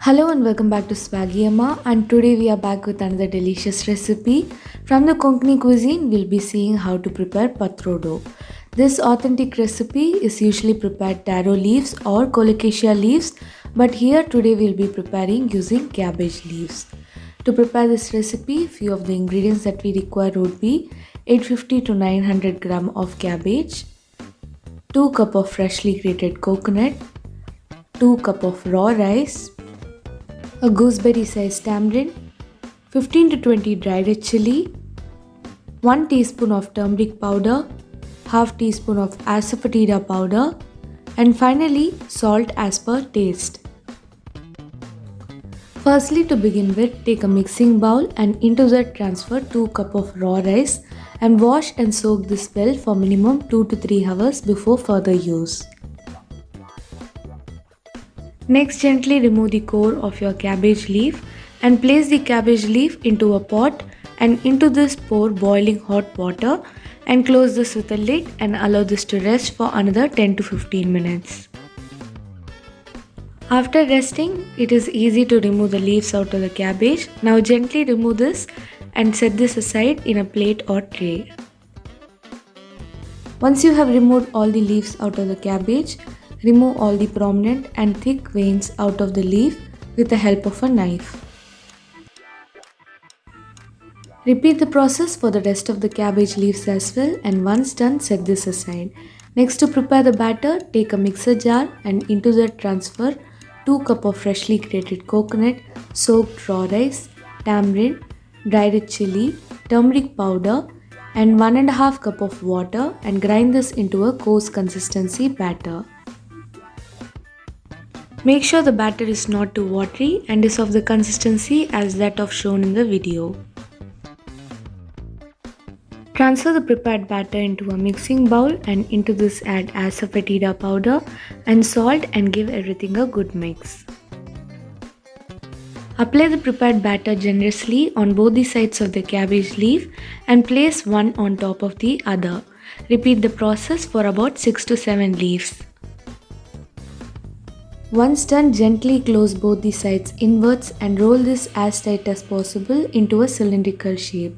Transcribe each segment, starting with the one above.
Hello and welcome back to Swaggy Amma, and today we are back with another delicious recipe. From the Konkani cuisine, we'll be seeing how to prepare patrodo. This authentic recipe is usually prepared taro leaves or colocasia leaves, but here today we'll be preparing using cabbage leaves. To prepare this recipe, few of the ingredients that we require would be 850 to 900 gram of cabbage, 2 cup of freshly grated coconut, 2 cup of raw rice, a gooseberry sized tamarind, 15 to 20 dried red chili, 1 teaspoon of turmeric powder, half teaspoon of asafoetida powder, and finally salt as per taste. Firstly, to begin with, take a mixing bowl and into that transfer 2 cup of raw rice and wash and soak this well for minimum 2 to 3 hours before further use. Next, gently remove the core of your cabbage leaf and place the cabbage leaf into a pot and into this pour boiling hot water and close this with a lid and allow this to rest for another 10 to 15 minutes. After resting, it is easy to remove the leaves out of the cabbage. Now gently remove this and set this aside in a plate or tray. Once you have removed all the leaves out of the cabbage, remove all the prominent and thick veins out of the leaf with the help of a knife. Repeat the process for the rest of the cabbage leaves as well, and once done, set this aside. Next, to prepare the batter, take a mixer jar and into that transfer 2 cup of freshly grated coconut, soaked raw rice, tamarind, dried red chili, turmeric powder, and 1.5 cup of water and grind this into a coarse consistency batter. Make sure the batter is not too watery and is of the consistency as that of shown in the video. Transfer the prepared batter into a mixing bowl and into this add asafoetida powder and salt and give everything a good mix. Apply the prepared batter generously on both the sides of the cabbage leaf and place one on top of the other. Repeat the process for about 6 to 7 leaves. Once done, gently close both the sides inwards and roll this as tight as possible into a cylindrical shape.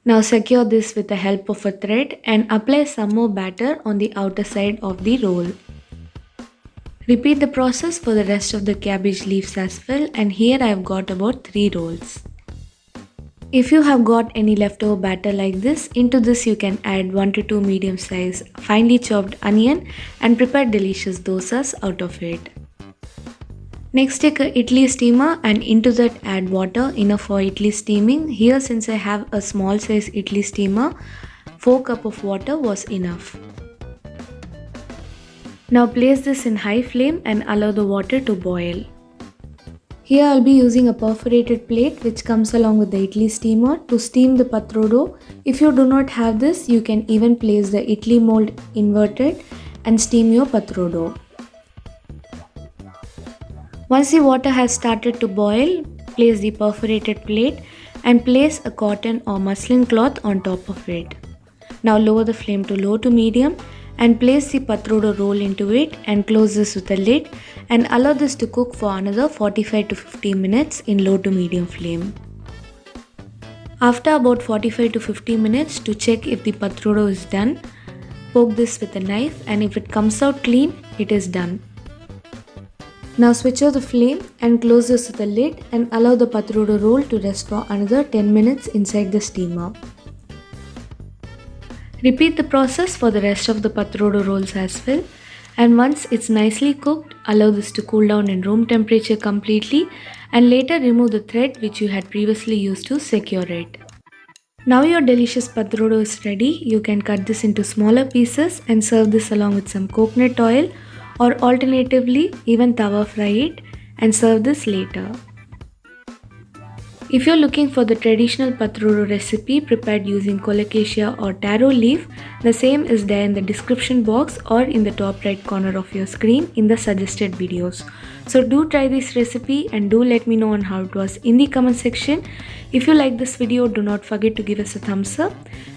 Now secure this with the help of a thread and apply some more batter on the outer side of the roll. Repeat the process for the rest of the cabbage leaves as well, and here I have got about 3 rolls. If you have got any leftover batter like this, into this you can add 1 to 2 medium size finely chopped onion and prepare delicious dosas out of it. Next, take a idli steamer and into that add water enough for idli steaming. Here, since I have a small size idli steamer, 4 cup of water was enough. Now place this in high flame and allow the water to boil. Here I'll be using a perforated plate which comes along with the idli steamer to steam the patrodo. If you do not have this, you can even place the idli mold inverted and steam your patrodo. Once the water has started to boil, place the perforated plate and place a cotton or muslin cloth on top of it. Now lower the flame to low to medium and place the patrodo roll into it and close this with a lid and allow this to cook for another 45 to 50 minutes in low to medium flame. After about 45 to 50 minutes, to check if the patrodo is done, poke this with a knife and if it comes out clean, it is done. Now switch off the flame and close this with a lid and allow the patrodo roll to rest for another 10 minutes inside the steamer. Repeat the process for the rest of the patrodo rolls as well, and once it's nicely cooked, allow this to cool down in room temperature completely and later remove the thread which you had previously used to secure it. Now your delicious patrodo is ready. You can cut this into smaller pieces and serve this along with some coconut oil, or alternatively even tawa fry it and serve this later. If you're looking for the traditional patrodo recipe prepared using colocasia or taro leaf, the same is there in the description box or in the top right corner of your screen in the suggested videos. So do try this recipe and do let me know on how it was in the comment section. If you like this video, do not forget to give us a thumbs up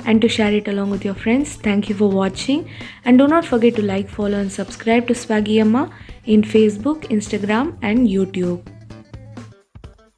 and to share it along with your friends. Thank you for watching, and do not forget to like, follow and subscribe to Swaggy Amma in Facebook, Instagram and YouTube.